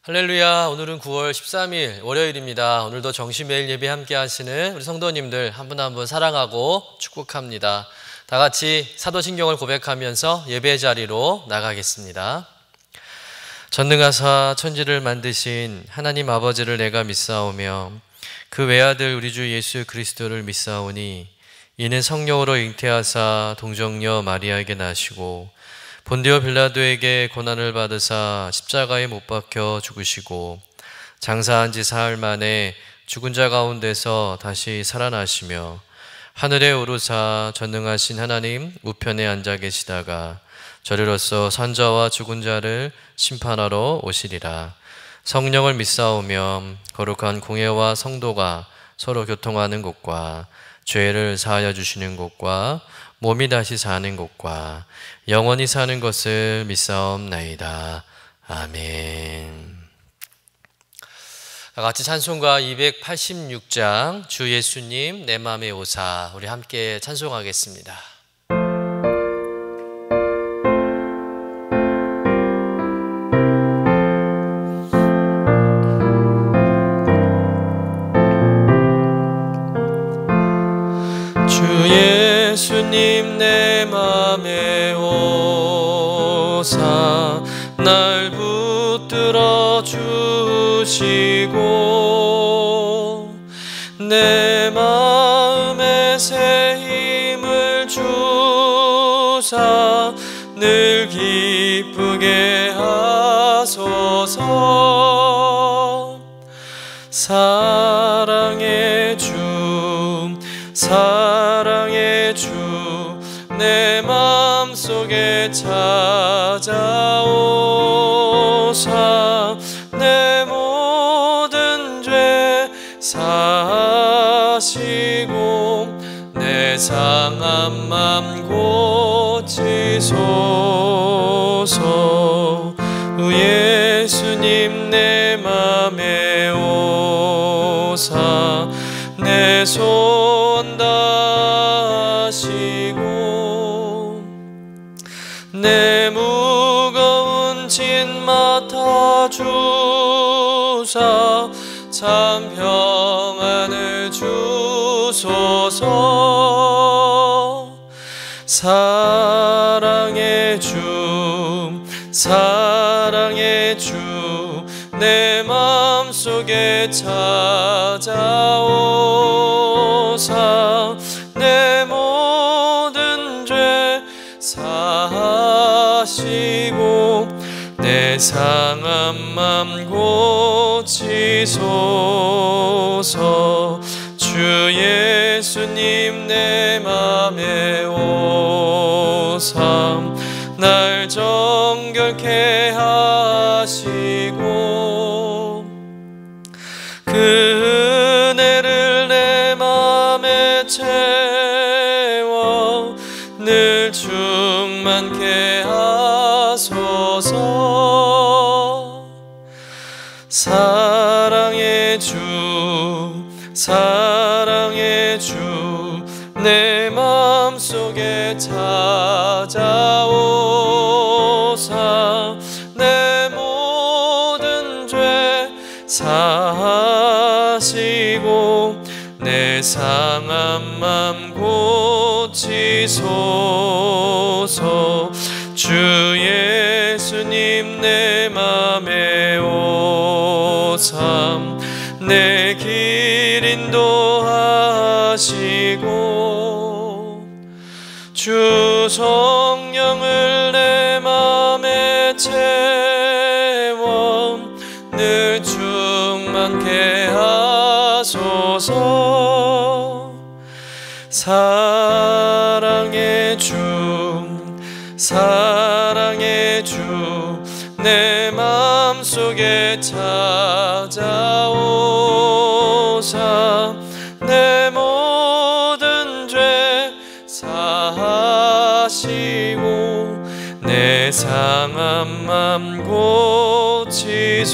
할렐루야. 오늘은 9월 13일 월요일입니다. 오늘도 정시매일 예배 함께 하시는 우리 성도님들 한 분 한 분 사랑하고 축복합니다. 다 같이 사도신경을 고백하면서 예배 자리로 나가겠습니다. 전능하사 천지를 만드신 하나님 아버지를 내가 믿사오며 그 외아들 우리 주 예수 그리스도를 믿사오니 이는 성령으로 잉태하사 동정녀 마리아에게 나시고 본디오 빌라도에게 고난을 받으사 십자가에 못 박혀 죽으시고 장사한 지 사흘 만에 죽은 자 가운데서 다시 살아나시며 하늘에 오르사 전능하신 하나님 우편에 앉아 계시다가 저리로서 산자와 죽은 자를 심판하러 오시리라. 성령을 믿사오며 거룩한 공회와 성도가 서로 교통하는 곳과 죄를 사하여 주시는 곳과 몸이 다시 사는 곳과 영원히 사는 것을 믿사옵나이다. 아멘. 같이 찬송가 286장 주 예수님 내 맘에 오사 우리 함께 찬송하겠습니다. 예수님 내 맘에 오사 날 붙들어 주시고 내 마음에 새 힘을 주사 늘 기쁘게 하소서. 사랑의 주 사랑의 주 내 맘속에 찾아오사 내 모든 죄 사하시고 내 상한 맘 고치소서. 예수님 내 맘에 오사 내 손 다하시고 내 무거운 짐 맡아주사 참 평안을 주소서. 사랑의 주 사랑의 주 내 맘속에 찾아오사 내 모든 죄 사하시고 내 상한 맘 고치소서. 주 예수님 내 맘에 오사 날 정결케 하시고 그 은혜를 내 맘에 채워 늘 충만케 하소서. 사랑의 주 사랑의 주 내 맘속에 찾아오사 내 모든 죄 사하시고 내 상한 맘 고치소서. 주 예수님 내 맘에 오사 내 길 인도하시고 주 성령을 내 맘에 채워 늘 충만케 하소서. 사랑의 주 사랑의 주 내 맘속에 찾아오사 내 모든 죄 사하시고 내 상한 맘 고치소서.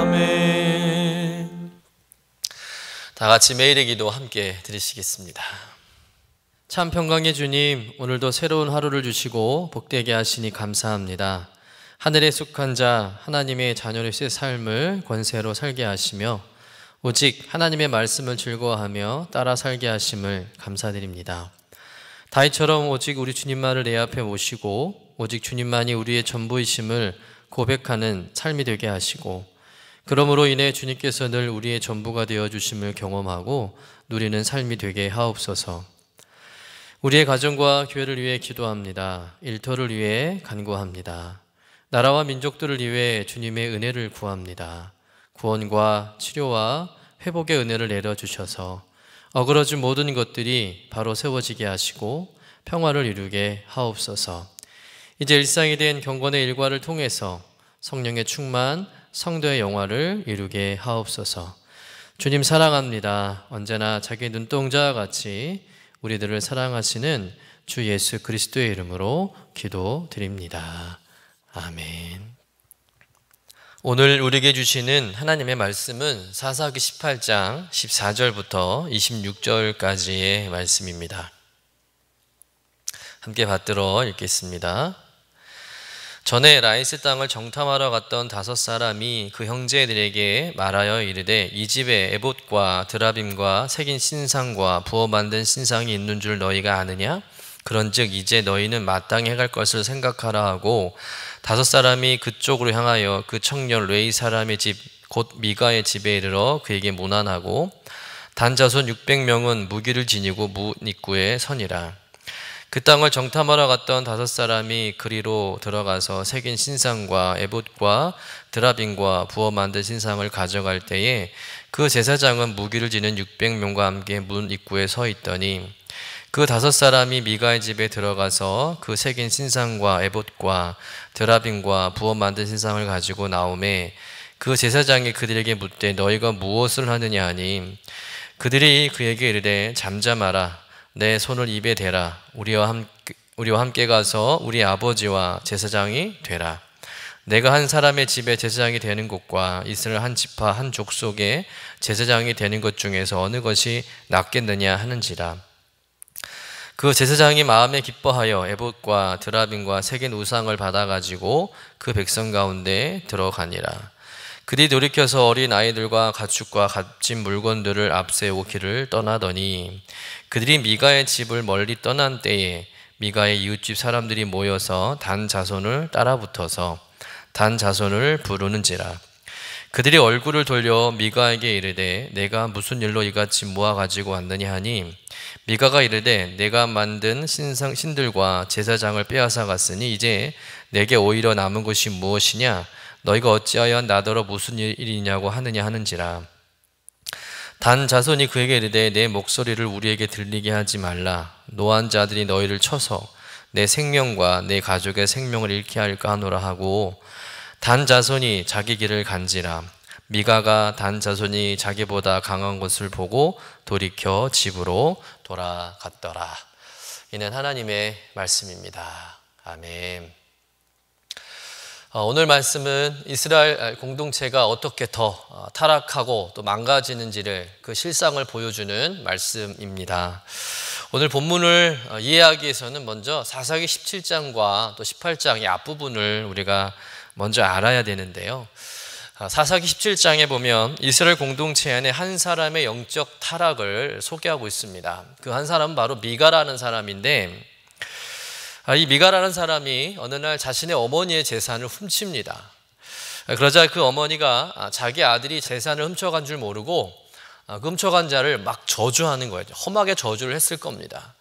아멘. 다 같이 매일의 기도 함께 드리시겠습니다. 참 평강의 주님, 오늘도 새로운 하루를 주시고 복되게 하시니 감사합니다. 하늘에 속한 자 하나님의 자녀로서의 삶을 권세로 살게 하시며 오직 하나님의 말씀을 즐거워하며 따라 살게 하심을 감사드립니다. 다윗처럼 오직 우리 주님만을 내 앞에 모시고 오직 주님만이 우리의 전부이심을 고백하는 삶이 되게 하시고, 그러므로 인해 주님께서 늘 우리의 전부가 되어주심을 경험하고 누리는 삶이 되게 하옵소서. 우리의 가정과 교회를 위해 기도합니다. 일터를 위해 간구합니다. 나라와 민족들을 위해 주님의 은혜를 구합니다. 구원과 치료와 회복의 은혜를 내려주셔서 어그러진 모든 것들이 바로 세워지게 하시고 평화를 이루게 하옵소서. 이제 일상이 된 경건의 일과를 통해서 성령의 충만, 성도의 영화를 이루게 하옵소서. 주님 사랑합니다. 언제나 자기 눈동자와 같이 우리들을 사랑하시는 주 예수 그리스도의 이름으로 기도드립니다. 아멘. 오늘 우리에게 주시는 하나님의 말씀은 사사기 18장 14절부터 26절까지의 말씀입니다. 함께 받들어 읽겠습니다. 전에 라이스 땅을 정탐하러 갔던 5사람이 그 형제들에게 말하여 이르되, 이 집에 에봇과 드라빔과 새긴 신상과 부어 만든 신상이 있는 줄 너희가 아느냐? 그런즉 이제 너희는 마땅히 해갈 것을 생각하라 하고 5사람이 그쪽으로 향하여 그 청년 레위 사람의 집 곧 미가의 집에 이르러 그에게 문안하고, 단 자손 600명은 무기를 지니고 문 입구에 서니라. 그 땅을 정탐하러 갔던 5사람이 그리로 들어가서 새긴 신상과 에봇과 드라빔과 부어 만든 신상을 가져갈 때에 그 제사장은 무기를 지는 600명과 함께 문 입구에 서 있더니, 그 5사람이 미가의 집에 들어가서 그 새긴 신상과 에봇과 드라빔과 부어 만든 신상을 가지고 나오매 그 제사장이 그들에게 묻되, 너희가 무엇을 하느냐 하니, 그들이 그에게 이르되, 잠잠하라. 내 손을 입에 대라. 우리와 함께 가서 우리 아버지와 제사장이 되라. 내가 한 사람의 집에 제사장이 되는 것과 이스라엘 한 지파 한 족속에 제사장이 되는 것 중에서 어느 것이 낫겠느냐 하는지라. 그 제사장이 마음에 기뻐하여 에봇과 드라빔과 새긴 우상을 받아가지고 그 백성 가운데 들어가니라. 그들이 돌이켜서 어린 아이들과 가축과 값진 물건들을 앞세우고 길을 떠나더니, 그들이 미가의 집을 멀리 떠난 때에 미가의 이웃집 사람들이 모여서 단 자손을 따라붙어서 단 자손을 부르는지라. 그들이 얼굴을 돌려 미가에게 이르되, 내가 무슨 일로 이같이 모아 가지고 왔느냐 하니, 미가가 이르되, 내가 만든 신들과 제사장을 빼앗아 갔으니 이제 내게 오히려 남은 것이 무엇이냐? 너희가 어찌하여 나더러 무슨 일이냐고 하느냐 하는지라. 단 자손이 그에게 이르되, 내 목소리를 우리에게 들리게 하지 말라. 노한 자들이 너희를 쳐서 내 생명과 내 가족의 생명을 잃게 할까 하노라 하고, 단 자손이 자기 길을 간지라. 미가가 단 자손이 자기보다 강한 것을 보고 돌이켜 집으로 돌아갔더라. 이는 하나님의 말씀입니다. 아멘. 오늘 말씀은 이스라엘 공동체가 어떻게 더 타락하고 또 망가지는지를, 그 실상을 보여주는 말씀입니다. 오늘 본문을 이해하기 위해서는 먼저 사사기 17장과 또 18장의 앞부분을 우리가 먼저 알아야 되는데요. 사사기 17장에 보면 이스라엘 공동체 안에 한 사람의 영적 타락을 소개하고 있습니다. 그 한 사람은 바로 미가라는 사람인데, 이 미가라는 사람이 어느 날 자신의 어머니의 재산을 훔칩니다. 그러자 그 어머니가 자기 아들이 재산을 훔쳐간 줄 모르고 그 훔쳐간 자를 막 저주하는 거예요. 험하게 저주를 했을 겁니다.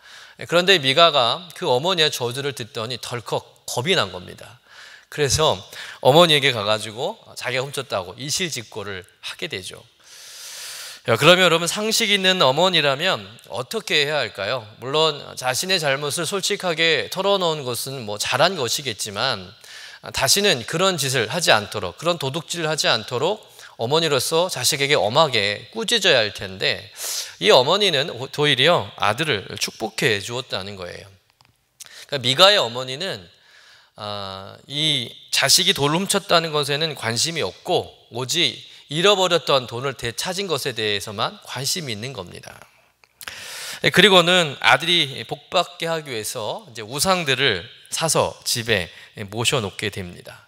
그런데 미가가 그 어머니의 저주를 듣더니 덜컥 겁이 난 겁니다. 그래서 어머니에게 가가지고 자기가 훔쳤다고 이실직고를 하게 되죠. 그러면 여러분, 상식 있는 어머니라면 어떻게 해야 할까요? 물론 자신의 잘못을 솔직하게 털어놓은 것은 잘한 것이겠지만, 다시는 그런 짓을 하지 않도록, 그런 도둑질을 하지 않도록 어머니로서 자식에게 엄하게 꾸짖어야 할 텐데, 이 어머니는 도리어 아들을 축복해 주었다는 거예요. 그러니까 미가의 어머니는 이 자식이 돌을 훔쳤다는 것에는 관심이 없고 오직 잃어버렸던 돈을 되찾은 것에 대해서만 관심이 있는 겁니다. 그리고는 아들이 복받게 하기 위해서 이제 우상들을 사서 집에 모셔놓게 됩니다.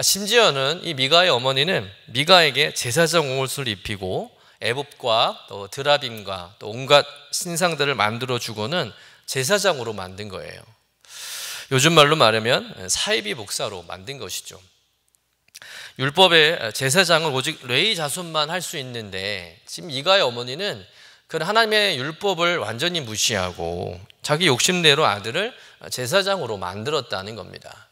심지어는 이 미가의 어머니는 미가에게 제사장 옷을 입히고 에봇과 또 드라빔과 또 온갖 신상들을 만들어 주고는 제사장으로 만든 거예요. 요즘 말로 말하면 사이비 목사로 만든 것이죠. 율법의 제사장은 오직 레위 자손만 할 수 있는데 지금 미가의 어머니는 그 하나님의 율법을 완전히 무시하고 자기 욕심대로 아들을 제사장으로 만들었다는 겁니다.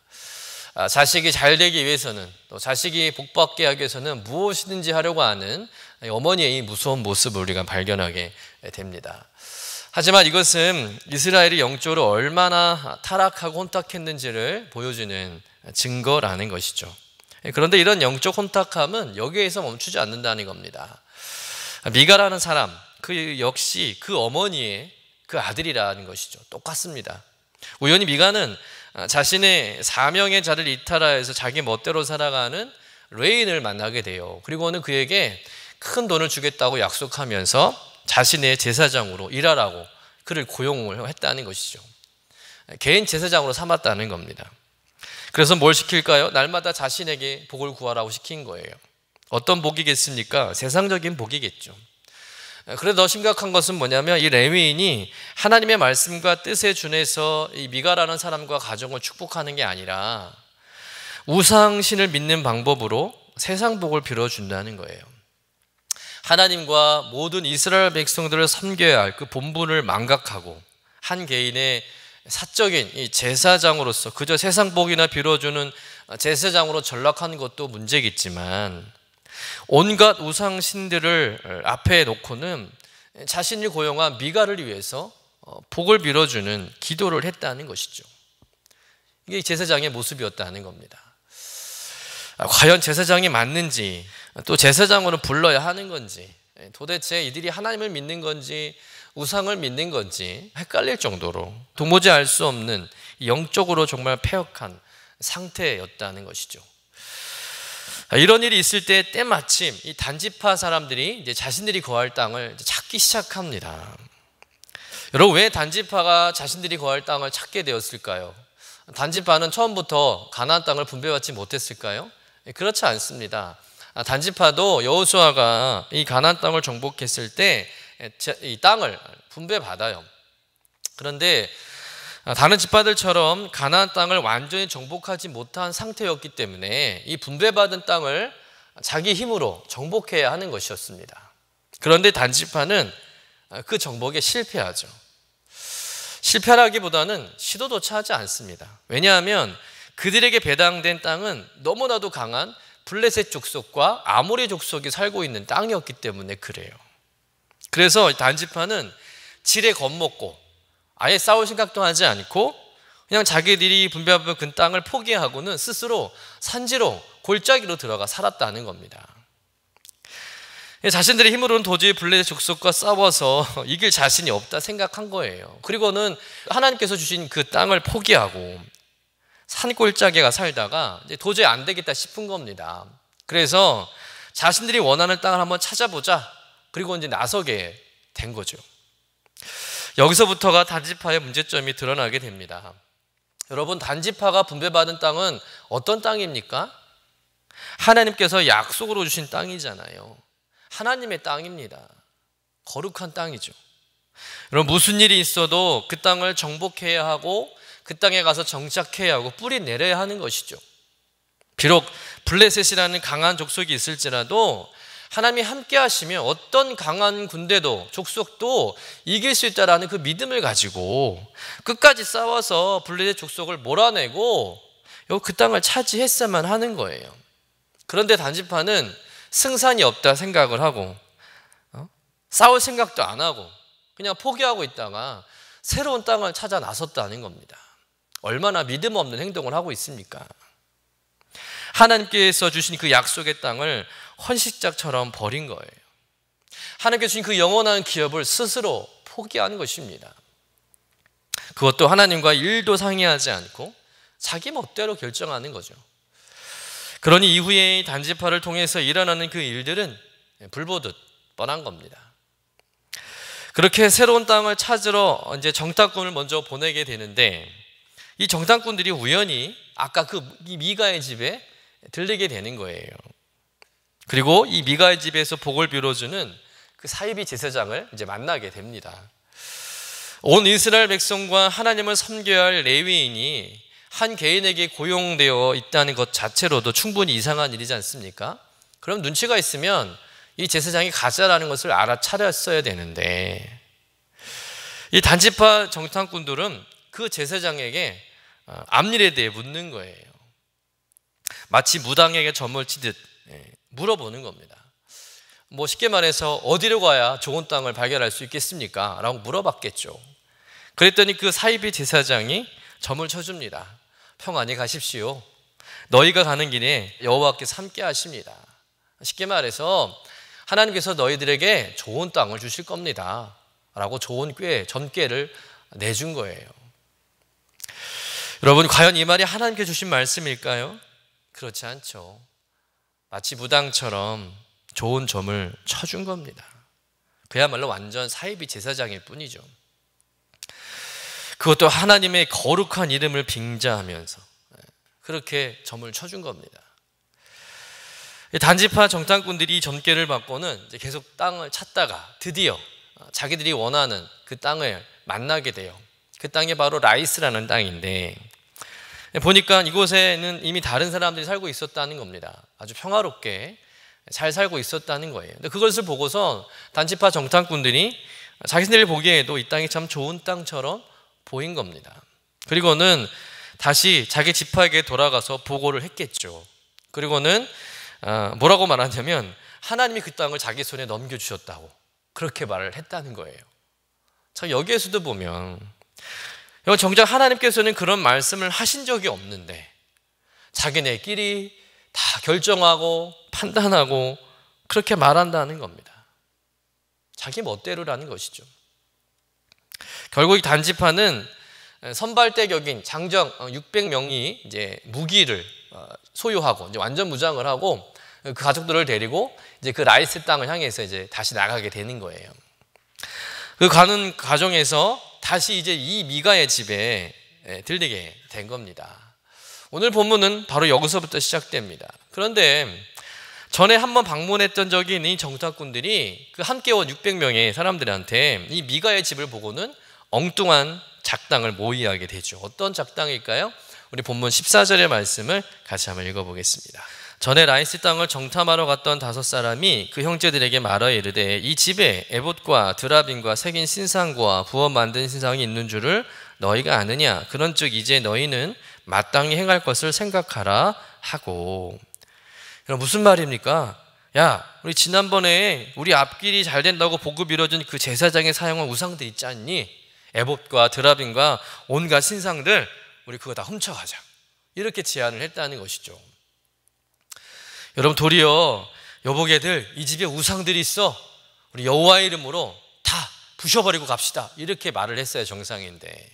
자식이 잘 되기 위해서는, 또 자식이 복받게 하기 위해서는 무엇이든지 하려고 하는 어머니의 이 무서운 모습을 우리가 발견하게 됩니다. 하지만 이것은 이스라엘이 영적으로 얼마나 타락하고 혼탁했는지를 보여주는 증거라는 것이죠. 그런데 이런 영적 혼탁함은 여기에서 멈추지 않는다는 겁니다. 미가라는 사람, 그 역시 그 어머니의 그 아들이라는 것이죠. 똑같습니다. 우연히 미가는 자신의 사명의 자를 이탈하여서 자기 멋대로 살아가는 레인을 만나게 돼요. 그리고는 그에게 큰 돈을 주겠다고 약속하면서 자신의 제사장으로 일하라고 그를 고용을 했다는 것이죠. 개인 제사장으로 삼았다는 겁니다. 그래서 뭘 시킬까요? 날마다 자신에게 복을 구하라고 시킨 거예요. 어떤 복이겠습니까? 세상적인 복이겠죠. 그래도 더 심각한 것은 뭐냐면 이 레위인이 하나님의 말씀과 뜻에 준해서 이 미가라는 사람과 가정을 축복하는 게 아니라 우상신을 믿는 방법으로 세상 복을 빌어준다는 거예요. 하나님과 모든 이스라엘 백성들을 섬겨야 할 그 본분을 망각하고 한 개인의 사적인 이 제사장으로서 그저 세상 복이나 빌어주는 제사장으로 전락하는 것도 문제겠지만 온갖 우상신들을 앞에 놓고는 자신이 고용한 미가를 위해서 복을 빌어주는 기도를 했다는 것이죠. 이게 제사장의 모습이었다는 겁니다. 과연 제사장이 맞는지, 또 제사장으로 불러야 하는 건지, 도대체 이들이 하나님을 믿는 건지 우상을 믿는 건지 헷갈릴 정도로 도무지 알 수 없는 영적으로 정말 패역한 상태였다는 것이죠. 이런 일이 있을 때 때마침 이 단지파 사람들이 이제 자신들이 거할 땅을 찾기 시작합니다. 여러분, 왜 단지파가 자신들이 거할 땅을 찾게 되었을까요? 단지파는 처음부터 가나안 땅을 분배받지 못했을까요? 그렇지 않습니다. 단지파도 여호수아가 이 가나안 땅을 정복했을 때 이 땅을 분배받아요. 그런데 다른 지파들처럼 가나안 땅을 완전히 정복하지 못한 상태였기 때문에 이 분배받은 땅을 자기 힘으로 정복해야 하는 것이었습니다. 그런데 단지파는 그 정복에 실패하죠. 실패하기보다는 시도조차 하지 않습니다. 왜냐하면 그들에게 배당된 땅은 너무나도 강한 블레셋 족속과 아모리 족속이 살고 있는 땅이었기 때문에 그래요. 그래서 단지파는 지레 겁먹고 아예 싸울 생각도 하지 않고 그냥 자기들이 분배받은 그 땅을 포기하고는 스스로 산지로 골짜기로 들어가 살았다는 겁니다. 자신들의 힘으로는 도저히 블레셋 족속과 싸워서 이길 자신이 없다 생각한 거예요. 그리고는 하나님께서 주신 그 땅을 포기하고 산골짜기가 살다가 이제 도저히 안 되겠다 싶은 겁니다. 그래서 자신들이 원하는 땅을 한번 찾아보자. 그리고 이제 나서게 된 거죠. 여기서부터가 단지파의 문제점이 드러나게 됩니다. 여러분, 단지파가 분배받은 땅은 어떤 땅입니까? 하나님께서 약속으로 주신 땅이잖아요. 하나님의 땅입니다. 거룩한 땅이죠. 여러분, 무슨 일이 있어도 그 땅을 정복해야 하고 그 땅에 가서 정착해야 하고 뿌리 내려야 하는 것이죠. 비록 블레셋이라는 강한 족속이 있을지라도 하나님이 함께 하시면 어떤 강한 군대도 족속도 이길 수 있다라는 그 믿음을 가지고 끝까지 싸워서 블레셋 족속을 몰아내고 그 땅을 차지했어야만 하는 거예요. 그런데 단지파는 승산이 없다 생각을 하고 싸울 생각도 안 하고 그냥 포기하고 있다가 새로운 땅을 찾아 나섰다는 겁니다. 얼마나 믿음 없는 행동을 하고 있습니까? 하나님께서 주신 그 약속의 땅을 헌식짝처럼 버린 거예요. 하나님께서 주신 그 영원한 기업을 스스로 포기한 것입니다. 그것도 하나님과 일도 상의하지 않고 자기 멋대로 결정하는 거죠. 그러니 이후에 단지파를 통해서 일어나는 그 일들은 불보듯 뻔한 겁니다. 그렇게 새로운 땅을 찾으러 이제 정탐꾼을 먼저 보내게 되는데, 이 정탐꾼들이 우연히 아까 이 미가의 집에 들리게 되는 거예요. 그리고 이 미가의 집에서 복을 빌어주는 그 사이비 제사장을 이제 만나게 됩니다. 온 이스라엘 백성과 하나님을 섬겨야 할 레위인이 한 개인에게 고용되어 있다는 것 자체로도 충분히 이상한 일이지 않습니까? 그럼 눈치가 있으면 이 제사장이 가짜라는 것을 알아차렸어야 되는데, 이 단지파 정탐꾼들은 그 제사장에게 앞일에 대해 묻는 거예요. 마치 무당에게 점을 치듯 물어보는 겁니다. 뭐 쉽게 말해서 어디로 가야 좋은 땅을 발견할 수 있겠습니까? 라고 물어봤겠죠. 그랬더니 그 사이비 제사장이 점을 쳐줍니다. 평안히 가십시오. 너희가 가는 길에 여호와께서 함께 하십니다. 쉽게 말해서 하나님께서 너희들에게 좋은 땅을 주실 겁니다. 라고 좋은 점괘를 내준 거예요. 여러분, 과연 이 말이 하나님께 주신 말씀일까요? 그렇지 않죠. 마치 무당처럼 좋은 점을 쳐준 겁니다. 그야말로 완전 사이비 제사장일 뿐이죠. 그것도 하나님의 거룩한 이름을 빙자하면서 그렇게 점을 쳐준 겁니다. 단지파 정탐꾼들이 이 점괘를 받고는 이제 계속 땅을 찾다가 드디어 자기들이 원하는 그 땅을 만나게 돼요. 그 땅이 바로 라이스라는 땅인데, 보니까 이곳에는 이미 다른 사람들이 살고 있었다는 겁니다. 아주 평화롭게 잘 살고 있었다는 거예요. 근데 그것을 보고서 단지파 정탐꾼들이 자기들이 보기에도 이 땅이 참 좋은 땅처럼 보인 겁니다. 그리고는 다시 자기 지파에게 돌아가서 보고를 했겠죠. 그리고는 뭐라고 말하냐면 하나님이 그 땅을 자기 손에 넘겨주셨다고 그렇게 말을 했다는 거예요. 자, 여기에서도 보면 정작 하나님께서는 그런 말씀을 하신 적이 없는데 자기네끼리 다 결정하고 판단하고 그렇게 말한다는 겁니다. 자기 멋대로라는 것이죠. 결국 이 단지파는 선발대 격인 장정 600명이 이제 무기를 소유하고 이제 완전 무장을 하고 그 가족들을 데리고 이제 그 라이스 땅을 향해서 이제 다시 나가게 되는 거예요. 그 가는 과정에서 다시 이제 이 미가의 집에 들리게 된 겁니다. 오늘 본문은 바로 여기서부터 시작됩니다. 그런데 전에 한번 방문했던 적이 있는 이 정탐꾼들이 그 함께 온 600명의 사람들한테 이 미가의 집을 보고는 엉뚱한 작당을 모의하게 되죠. 어떤 작당일까요? 우리 본문 14절의 말씀을 같이 한번 읽어보겠습니다. 전에 라이스 땅을 정탐하러 갔던 5사람이 그 형제들에게 말하여 이르되 이 집에 에봇과 드라빔과 새긴 신상과 부어 만든 신상이 있는 줄을 너희가 아느냐? 그런즉 이제 너희는 마땅히 행할 것을 생각하라 하고. 무슨 말입니까? 야, 우리 지난번에 우리 앞길이 잘 된다고 보급 이뤄준 그 제사장이 사용한 우상들 있지 않니? 에봇과 드라빔과 온갖 신상들 우리 그거 다 훔쳐가자. 이렇게 제안을 했다는 것이죠. 여러분, 도리어 여보게들 이 집에 우상들이 있어. 우리 여호와의 이름으로 다 부셔버리고 갑시다. 이렇게 말을 했어요. 정상인데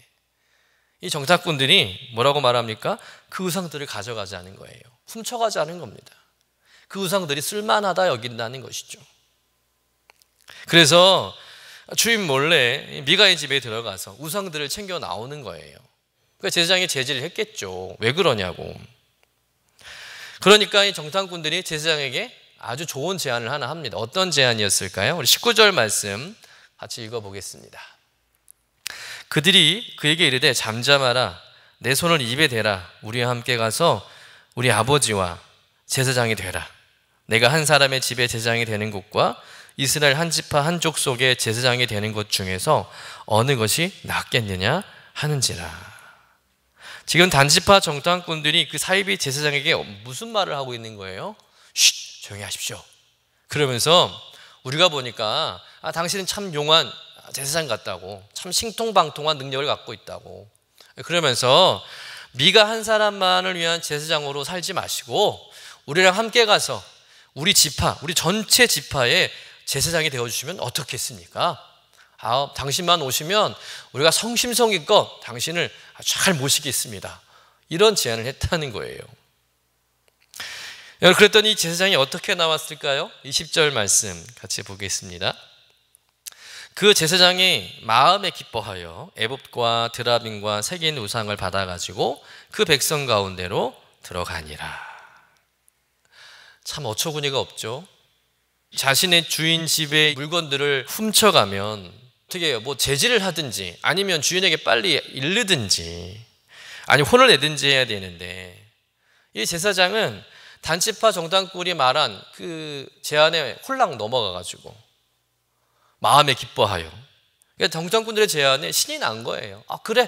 이 정탐꾼들이 뭐라고 말합니까? 그 우상들을 가져가자는 거예요. 훔쳐가자는 겁니다. 그 우상들이 쓸만하다 여긴다는 것이죠. 그래서 주인 몰래 미가의 집에 들어가서 우상들을 챙겨 나오는 거예요. 그러니까 제사장이 제지를 했겠죠. 왜 그러냐고. 그러니까 이 정탐꾼들이 제사장에게 아주 좋은 제안을 하나 합니다. 어떤 제안이었을까요? 우리 19절 말씀 같이 읽어보겠습니다. 그들이 그에게 이르되 잠잠하라. 내 손을 입에 대라. 우리와 함께 가서 우리 아버지와 제사장이 되라. 내가 한 사람의 집에 제사장이 되는 곳과 이스라엘 한 지파 한 족속의 제사장이 되는 것 중에서 어느 것이 낫겠느냐 하는지라. 지금 단지파 정탐꾼들이 그 사이비 제사장에게 무슨 말을 하고 있는 거예요? 쉿, 조용히 하십시오. 그러면서 우리가 보니까 당신은 참 용한 제사장 같다고, 참 신통방통한 능력을 갖고 있다고. 그러면서 미가 한 사람만을 위한 제사장으로 살지 마시고 우리랑 함께 가서 우리 지파, 우리 전체 지파의 제사장이 되어주시면 어떻겠습니까? 당신만 오시면 우리가 성심성의껏 당신을 잘 모시겠습니다. 이런 제안을 했다는 거예요. 그랬더니 이 제사장이 어떻게 나왔을까요? 20절 말씀 같이 보겠습니다. 그 제사장이 마음에 기뻐하여 에봇과 드라빔과 새긴 우상을 받아가지고 그 백성 가운데로 들어가니라. 참 어처구니가 없죠. 자신의 주인 집의 물건들을 훔쳐가면 어떻게 해요? 뭐 제지를 하든지 아니면 주인에게 빨리 이르든지 아니면 혼을 내든지 해야 되는데, 이 제사장은 단지파 정당꾼이 말한 그 제안에 홀랑 넘어가가지고 마음에 기뻐하여, 그러니까 정당꾼들의 제안에 신이 난 거예요. 아 그래,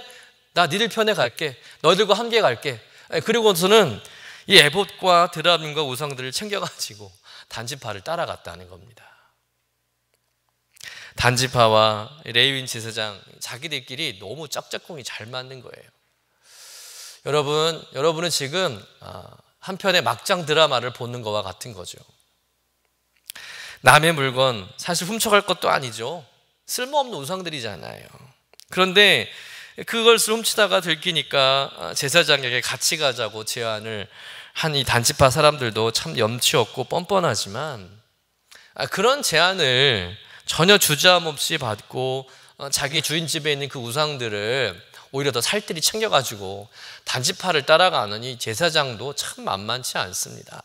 나 니들 편에 갈게, 너희들과 함께 갈게. 그리고서는 이 에봇과 드라빔과 우상들을 챙겨가지고 단지파를 따라갔다는 겁니다. 단지파와 레위인 제사장 자기들끼리 너무 짝짝꿍이 잘 맞는 거예요. 여러분은 지금 한 편의 막장 드라마를 보는 것과 같은 거죠. 남의 물건 사실 훔쳐갈 것도 아니죠. 쓸모없는 우상들이잖아요. 그런데 그것을 훔치다가 들키니까 제사장에게 같이 가자고 제안을 한 이 단지파 사람들도 참 염치 없고 뻔뻔하지만, 그런 제안을 전혀 주저함 없이 받고 자기 주인 집에 있는 그 우상들을 오히려 더 살뜰히 챙겨가지고 단지파를 따라가는 이 제사장도 참 만만치 않습니다.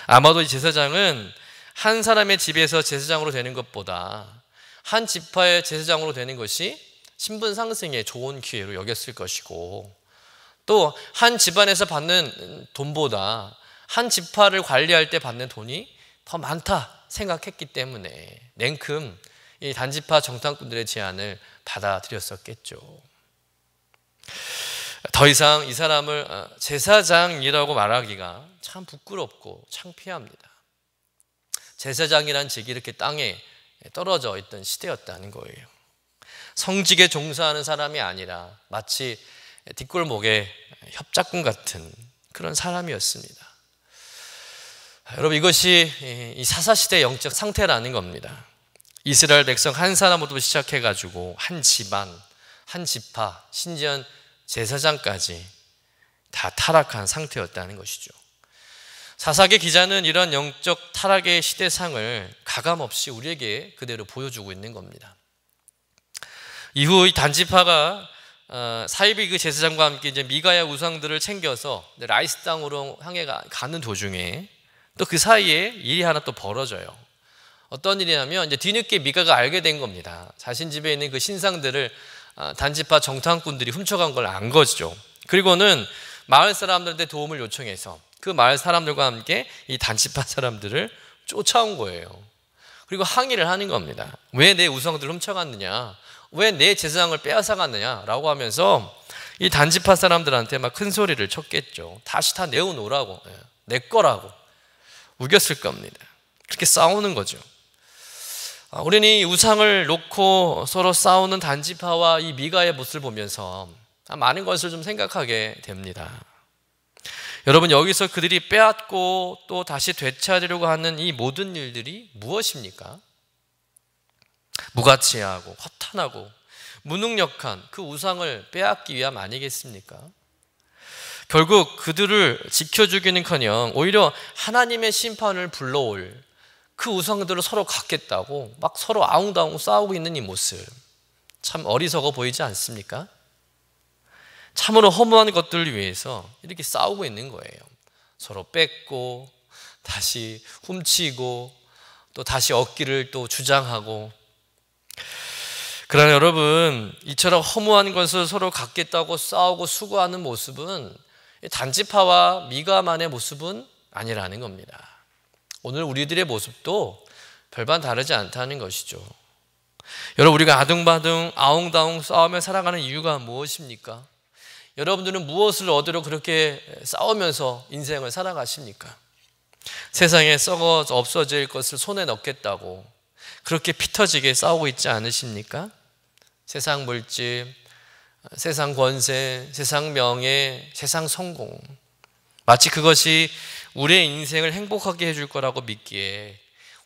아마도 이 제사장은 한 사람의 집에서 제사장으로 되는 것보다 한 지파의 제사장으로 되는 것이 신분 상승에 좋은 기회로 여겼을 것이고, 또 한 집안에서 받는 돈보다 한 지파를 관리할 때 받는 돈이 더 많다 생각했기 때문에 냉큼 이 단지파 정탐꾼들의 제안을 받아들였었겠죠. 더 이상 이 사람을 제사장이라고 말하기가 참 부끄럽고 창피합니다. 제사장이란 직이 이렇게 땅에 떨어져 있던 시대였다는 거예요. 성직에 종사하는 사람이 아니라 마치 뒷골목의 협작꾼 같은 그런 사람이었습니다. 여러분, 이것이 이 사사시대의 영적 상태라는 겁니다. 이스라엘 백성 한 사람부터 시작해가지고 한 집안, 한 지파, 심지어 제사장까지 다 타락한 상태였다는 것이죠. 사사기 기자는 이런 영적 타락의 시대상을 가감없이 우리에게 그대로 보여주고 있는 겁니다. 이후 이 단지파가 사이비 그 제사장과 함께 이제 미가야 우상들을 챙겨서 라이스 땅으로 향해 가는 도중에 또 그 사이에 일이 하나 또 벌어져요. 어떤 일이냐면 이제 뒤늦게 미가가 알게 된 겁니다. 자신 집에 있는 그 신상들을 단지파 정탐꾼들이 훔쳐간 걸 안 거죠. 그리고는 마을 사람들한테 도움을 요청해서 그 마을 사람들과 함께 이 단지파 사람들을 쫓아온 거예요. 그리고 항의를 하는 겁니다. 왜 내 우상들을 훔쳐갔느냐? 왜 내 제사장을 빼앗아갔느냐라고 하면서 이 단지파 사람들한테 막 큰 소리를 쳤겠죠. 다시 다 내어놓으라고, 내 거라고 우겼을 겁니다. 그렇게 싸우는 거죠. 우리는 이 우상을 놓고 서로 싸우는 단지파와 이 미가의 모습을 보면서 많은 것을 좀 생각하게 됩니다. 여러분, 여기서 그들이 빼앗고 또 다시 되찾으려고 하는 이 모든 일들이 무엇입니까? 무가치하고 허탄하고 무능력한 그 우상을 빼앗기 위함 아니겠습니까? 결국 그들을 지켜주기는커녕 오히려 하나님의 심판을 불러올 그 우상들을 서로 갖겠다고 막 서로 아웅다웅 싸우고 있는 이 모습, 참 어리석어 보이지 않습니까? 참으로 허무한 것들을 위해서 이렇게 싸우고 있는 거예요. 서로 뺏고 다시 훔치고 또 다시 얻기를 또 주장하고. 그러나 여러분, 이처럼 허무한 것을 서로 갖겠다고 싸우고 수고하는 모습은 단지파와 미가만의 모습은 아니라는 겁니다. 오늘 우리들의 모습도 별반 다르지 않다는 것이죠. 여러분, 우리가 아둥바둥 아웅다웅 싸우며 살아가는 이유가 무엇입니까? 여러분들은 무엇을 얻으려 그렇게 싸우면서 인생을 살아가십니까? 세상에 썩어 없어질 것을 손에 넣겠다고 그렇게 피 터지게 싸우고 있지 않으십니까? 세상 물질, 세상 권세, 세상 명예, 세상 성공, 마치 그것이 우리의 인생을 행복하게 해줄 거라고 믿기에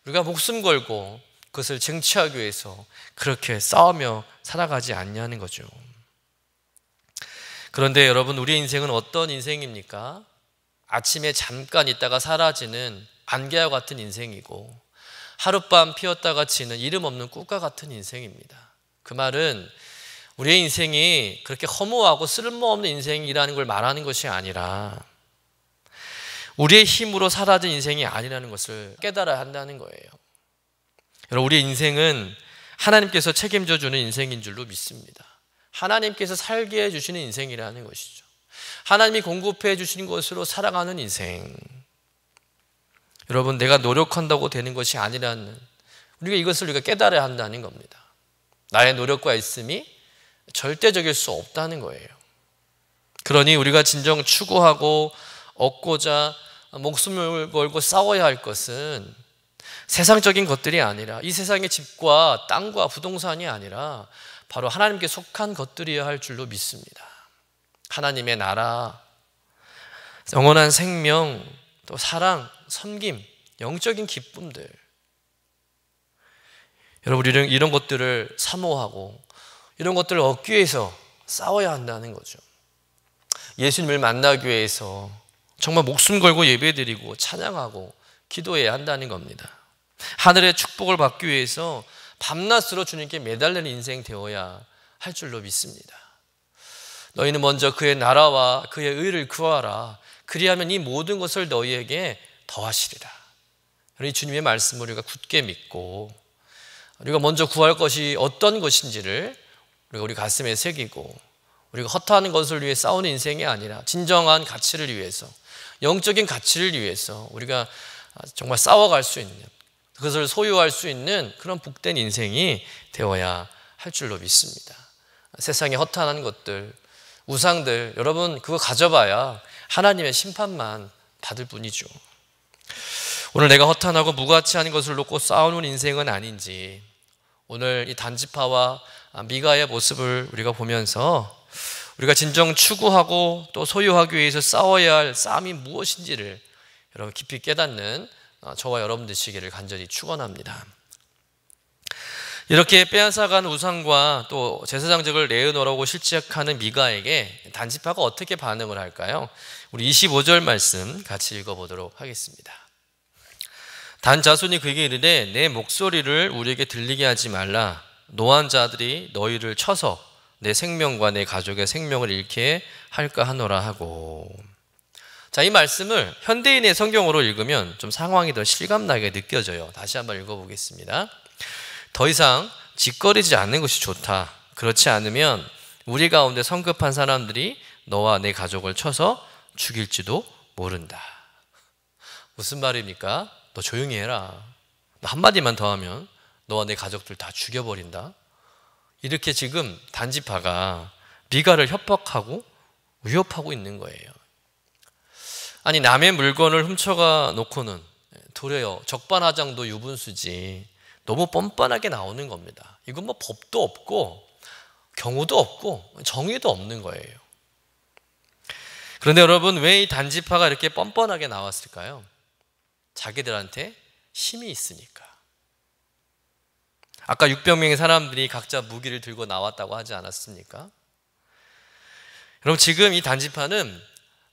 우리가 목숨 걸고 그것을 쟁취하기 위해서 그렇게 싸우며 살아가지 않냐는 거죠. 그런데 여러분, 우리의 인생은 어떤 인생입니까? 아침에 잠깐 있다가 사라지는 안개와 같은 인생이고, 하룻밤 피었다가 지는 이름 없는 꽃과 같은 인생입니다. 그 말은 우리의 인생이 그렇게 허무하고 쓸모없는 인생이라는 걸 말하는 것이 아니라 우리의 힘으로 사라진 인생이 아니라는 것을 깨달아야 한다는 거예요. 여러분, 우리의 인생은 하나님께서 책임져 주는 인생인 줄로 믿습니다. 하나님께서 살게 해주시는 인생이라는 것이죠. 하나님이 공급해 주시는 것으로 살아가는 인생. 여러분, 내가 노력한다고 되는 것이 아니라는, 우리가 깨달아야 한다는 겁니다. 나의 노력과 애씀이 절대적일 수 없다는 거예요. 그러니 우리가 진정 추구하고 얻고자 목숨을 걸고 싸워야 할 것은 세상적인 것들이 아니라, 이 세상의 집과 땅과 부동산이 아니라 바로 하나님께 속한 것들이어야 할 줄로 믿습니다. 하나님의 나라, 영원한 생명, 또 사랑, 섬김, 영적인 기쁨들. 여러분, 우리는 이런 것들을 사모하고 이런 것들을 얻기 위해서 싸워야 한다는 거죠. 예수님을 만나기 위해서 정말 목숨 걸고 예배드리고 찬양하고 기도해야 한다는 겁니다. 하늘의 축복을 받기 위해서 밤낮으로 주님께 매달리는 인생 되어야 할 줄로 믿습니다. 너희는 먼저 그의 나라와 그의 의를 구하라. 그리하면 이 모든 것을 너희에게 더하시리라. 이 주님의 말씀을 우리가 굳게 믿고 우리가 먼저 구할 것이 어떤 것인지를 우리 가슴에 새기고, 우리가 허탄한 것을 위해 싸우는 인생이 아니라 진정한 가치를 위해서, 영적인 가치를 위해서 우리가 정말 싸워갈 수 있는, 그것을 소유할 수 있는 그런 복된 인생이 되어야 할 줄로 믿습니다. 세상의 허탄한 것들, 우상들, 여러분 그거 가져봐야 하나님의 심판만 받을 뿐이죠. 오늘 내가 허탄하고 무가치한 것을 놓고 싸우는 인생은 아닌지, 오늘 이 단지파와 미가의 모습을 우리가 보면서 우리가 진정 추구하고 또 소유하기 위해서 싸워야 할 싸움이 무엇인지를 여러분 깊이 깨닫는 저와 여러분 되시기를 간절히 축원합니다. 이렇게 빼앗아간 우상과 또 제사장직을 내어놓으라고 실직하는 미가에게 단지파가 어떻게 반응을 할까요? 우리 25절 말씀 같이 읽어보도록 하겠습니다. 단 자손이 그에게 이르되 내 목소리를 우리에게 들리게 하지 말라. 노한 자들이 너희를 쳐서 내 생명과 내 가족의 생명을 잃게 할까 하노라 하고. 자, 이 말씀을 현대인의 성경으로 읽으면 좀 상황이 더 실감나게 느껴져요. 다시 한번 읽어보겠습니다. 더 이상 짓거리지 않는 것이 좋다. 그렇지 않으면 우리 가운데 성급한 사람들이 너와 내 가족을 쳐서 죽일지도 모른다. 무슨 말입니까? 너 조용히 해라. 너 한마디만 더 하면 너와 내 가족들 다 죽여버린다. 이렇게 지금 단지파가 미가를 협박하고 위협하고 있는 거예요. 아니, 남의 물건을 훔쳐가 놓고는 도리어 적반하장도 유분수지 너무 뻔뻔하게 나오는 겁니다. 이건 뭐 법도 없고 경우도 없고 정의도 없는 거예요. 그런데 여러분, 왜 이 단지파가 이렇게 뻔뻔하게 나왔을까요? 자기들한테 힘이 있으니까. 아까 600명의 사람들이 각자 무기를 들고 나왔다고 하지 않았습니까? 여러분, 지금 이 단지파는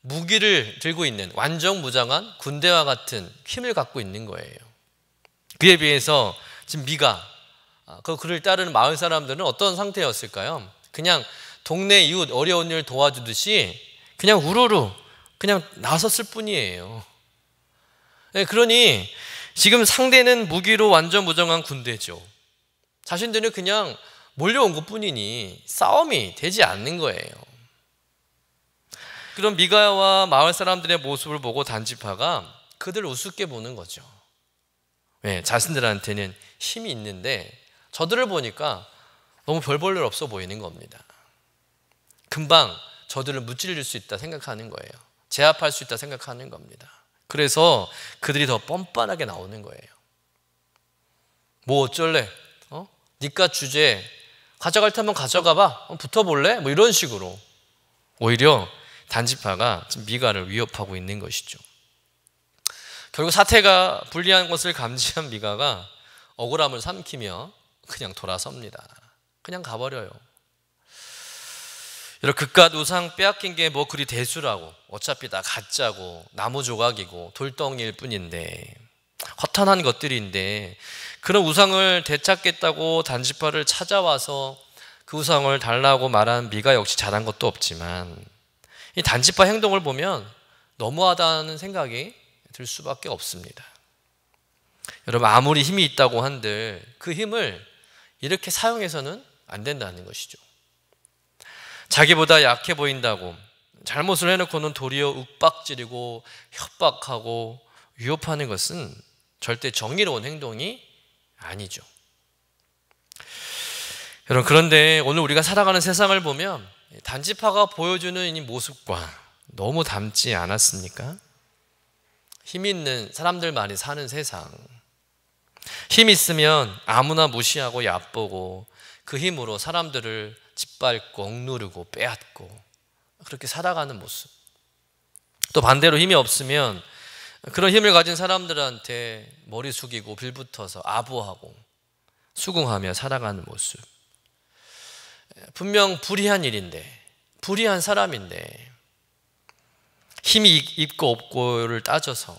무기를 들고 있는 완전무장한 군대와 같은 힘을 갖고 있는 거예요. 그에 비해서 지금 미가, 그를 따르는 마을 사람들은 어떤 상태였을까요? 그냥 동네 이웃 어려운 일 도와주듯이 그냥 우르르 그냥 나섰을 뿐이에요. 그러니 지금 상대는 무기로 완전무장한 군대죠. 자신들은 그냥 몰려온 것 뿐이니 싸움이 되지 않는 거예요. 그런 미가와 마을 사람들의 모습을 보고 단지파가 그들을 우습게 보는 거죠. 왜? 자신들한테는 힘이 있는데 저들을 보니까 너무 별 볼 일 없어 보이는 겁니다. 금방 저들을 무찔릴 수 있다 생각하는 거예요. 제압할 수 있다 생각하는 겁니다. 그래서 그들이 더 뻔뻔하게 나오는 거예요. 뭐 어쩔래? 니값 주제 가져갈 테면 가져가봐. 붙어볼래? 뭐 이런 식으로 오히려 단지파가 지금 미가를 위협하고 있는 것이죠. 결국 사태가 불리한 것을 감지한 미가가 억울함을 삼키며 그냥 돌아섭니다. 그냥 가버려요. 이렇게 그깟 우상 빼앗긴 게 뭐 그리 대수라고, 어차피 다 가짜고 나무 조각이고 돌덩이일 뿐인데 허탄한 것들인데 그런 우상을 되찾겠다고 단지파를 찾아와서 그 우상을 달라고 말한 미가 역시 잘한 것도 없지만 이 단지파 행동을 보면 너무하다는 생각이 들 수밖에 없습니다. 여러분, 아무리 힘이 있다고 한들 그 힘을 이렇게 사용해서는 안 된다는 것이죠. 자기보다 약해 보인다고 잘못을 해놓고는 도리어 윽박지르고 협박하고 위협하는 것은 절대 정의로운 행동이 아니죠. 여러분, 그런데 오늘 우리가 살아가는 세상을 보면 단지파가 보여주는 이 모습과 너무 닮지 않았습니까? 힘 있는 사람들만이 사는 세상, 힘 있으면 아무나 무시하고 얕보고 그 힘으로 사람들을 짓밟고 억누르고 빼앗고 그렇게 살아가는 모습. 또 반대로 힘이 없으면 그런 힘을 가진 사람들한테 머리 숙이고 빌붙어서 아부하고 수긍하며 살아가는 모습. 분명 불의한 일인데, 불의한 사람인데 힘이 있고 없고를 따져서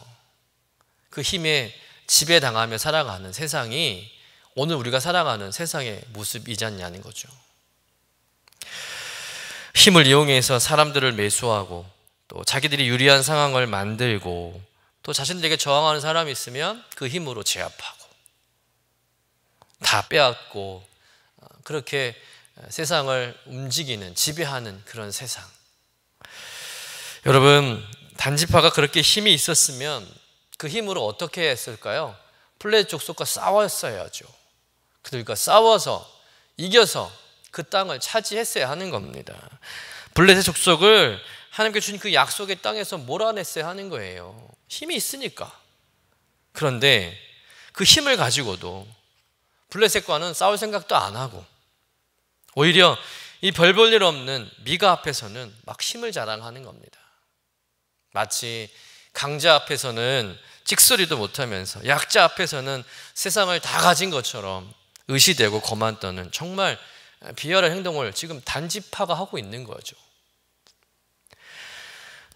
그 힘에 지배당하며 살아가는 세상이 오늘 우리가 살아가는 세상의 모습이지 않냐는 거죠. 힘을 이용해서 사람들을 매수하고 또 자기들이 유리한 상황을 만들고 또 자신들에게 저항하는 사람이 있으면 그 힘으로 제압하고 다 빼앗고 그렇게 세상을 움직이는, 지배하는 그런 세상. 여러분, 단지파가 그렇게 힘이 있었으면 그 힘으로 어떻게 했을까요? 블레셋 족속과 싸웠어야죠. 그들과 싸워서 이겨서 그 땅을 차지했어야 하는 겁니다. 블레셋 족속을 하나님께 주신 그 약속의 땅에서 몰아냈어야 하는 거예요. 힘이 있으니까. 그런데 그 힘을 가지고도 블레셋과는 싸울 생각도 안 하고 오히려 이 별 볼 일 없는 미가 앞에서는 막 힘을 자랑하는 겁니다. 마치 강자 앞에서는 찍소리도 못하면서 약자 앞에서는 세상을 다 가진 것처럼 의시되고 거만 떠는 정말 비열한 행동을 지금 단지파가 하고 있는 거죠.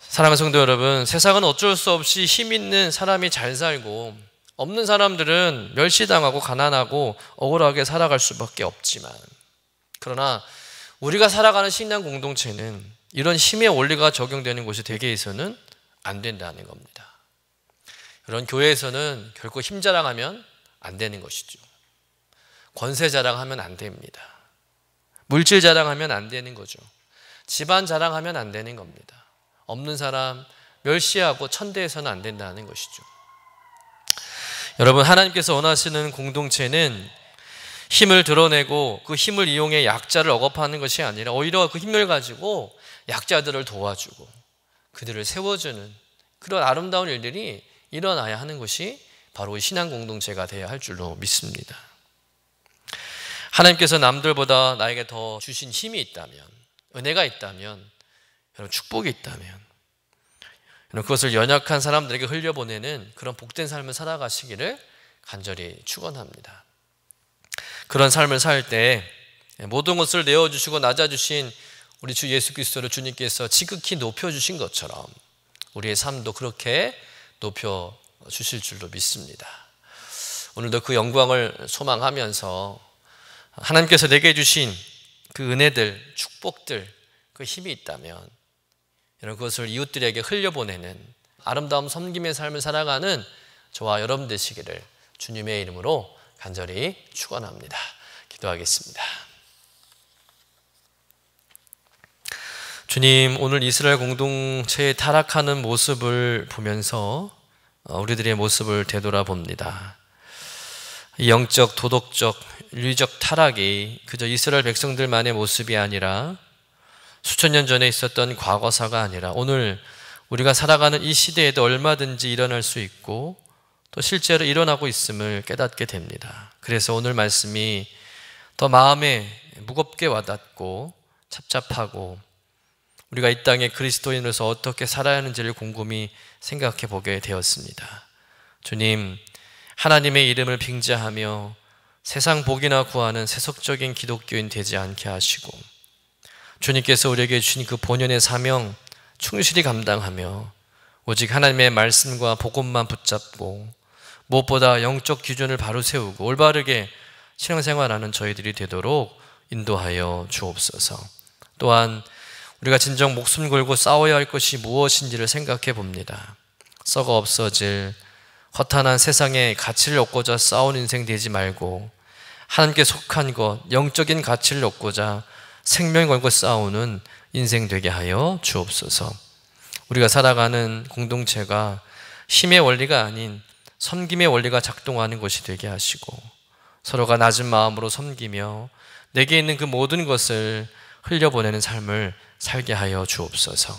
사랑하는 성도 여러분, 세상은 어쩔 수 없이 힘 있는 사람이 잘 살고 없는 사람들은 멸시당하고 가난하고 억울하게 살아갈 수밖에 없지만, 그러나 우리가 살아가는 신앙 공동체는 이런 힘의 원리가 적용되는 곳이 대개에서는 안 된다는 겁니다. 이런 교회에서는 결코 힘 자랑하면 안 되는 것이죠. 권세 자랑하면 안 됩니다. 물질 자랑하면 안 되는 거죠. 집안 자랑하면 안 되는 겁니다. 없는 사람 멸시하고 천대해서는 안 된다는 것이죠. 여러분, 하나님께서 원하시는 공동체는 힘을 드러내고 그 힘을 이용해 약자를 억압하는 것이 아니라 오히려 그 힘을 가지고 약자들을 도와주고 그들을 세워주는 그런 아름다운 일들이 일어나야 하는 것이 바로 신앙 공동체가 되어야 할 줄로 믿습니다. 하나님께서 남들보다 나에게 더 주신 힘이 있다면, 은혜가 있다면, 여러분 축복이 있다면 여러분 그것을 연약한 사람들에게 흘려보내는 그런 복된 삶을 살아가시기를 간절히 축원합니다. 그런 삶을 살 때 모든 것을 내어주시고 낮아주신 우리 주 예수 그리스도를 주님께서 지극히 높여주신 것처럼 우리의 삶도 그렇게 높여주실 줄로 믿습니다. 오늘도 그 영광을 소망하면서 하나님께서 내게 주신 그 은혜들, 축복들, 그 힘이 있다면 여러분 그것을 이웃들에게 흘려보내는 아름다운 섬김의 삶을 살아가는 저와 여러분 되시기를 주님의 이름으로 간절히 축원합니다. 기도하겠습니다. 주님, 오늘 이스라엘 공동체의 타락하는 모습을 보면서 우리들의 모습을 되돌아봅니다. 영적, 도덕적, 윤리적 타락이 그저 이스라엘 백성들만의 모습이 아니라 수천 년 전에 있었던 과거사가 아니라 오늘 우리가 살아가는 이 시대에도 얼마든지 일어날 수 있고 또 실제로 일어나고 있음을 깨닫게 됩니다. 그래서 오늘 말씀이 더 마음에 무겁게 와닿고 답답하고 우리가 이 땅에 그리스도인으로서 어떻게 살아야 하는지를 곰곰이 생각해 보게 되었습니다. 주님, 하나님의 이름을 빙자하며 세상 복이나 구하는 세속적인 기독교인 되지 않게 하시고 주님께서 우리에게 주신 그 본연의 사명 충실히 감당하며 오직 하나님의 말씀과 복음만 붙잡고 무엇보다 영적 기준을 바로 세우고 올바르게 신앙생활하는 저희들이 되도록 인도하여 주옵소서. 또한 우리가 진정 목숨 걸고 싸워야 할 것이 무엇인지를 생각해 봅니다. 썩어 없어질 허탄한 세상의 가치를 얻고자 싸우는 인생 되지 말고 하나님께 속한 것, 영적인 가치를 얻고자 생명 걸고 싸우는 인생 되게 하여 주옵소서. 우리가 살아가는 공동체가 힘의 원리가 아닌 섬김의 원리가 작동하는 것이 되게 하시고 서로가 낮은 마음으로 섬기며 내게 있는 그 모든 것을 흘려보내는 삶을 살게 하여 주옵소서.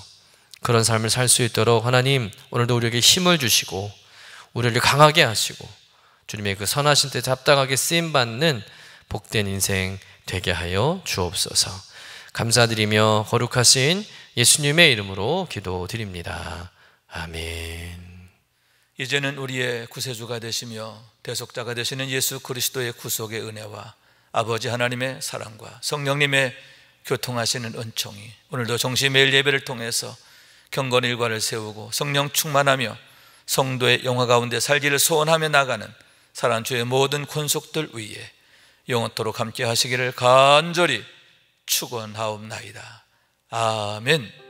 그런 삶을 살 수 있도록 하나님 오늘도 우리에게 힘을 주시고 우리를 강하게 하시고 주님의 그 선하신 뜻에 합당하게 쓰임받는 복된 인생 되게 하여 주옵소서. 감사드리며 거룩하신 예수님의 이름으로 기도드립니다. 아멘. 이제는 우리의 구세주가 되시며 대속자가 되시는 예수 그리스도의 구속의 은혜와 아버지 하나님의 사랑과 성령님의 교통하시는 은총이 오늘도 정시 매일 예배를 통해서 경건 일과를 세우고 성령 충만하며 성도의 영화 가운데 살기를 소원하며 나가는 사랑하는 주의 모든 권속들 위에 영원토록 함께 하시기를 간절히 축원하옵나이다. 아멘.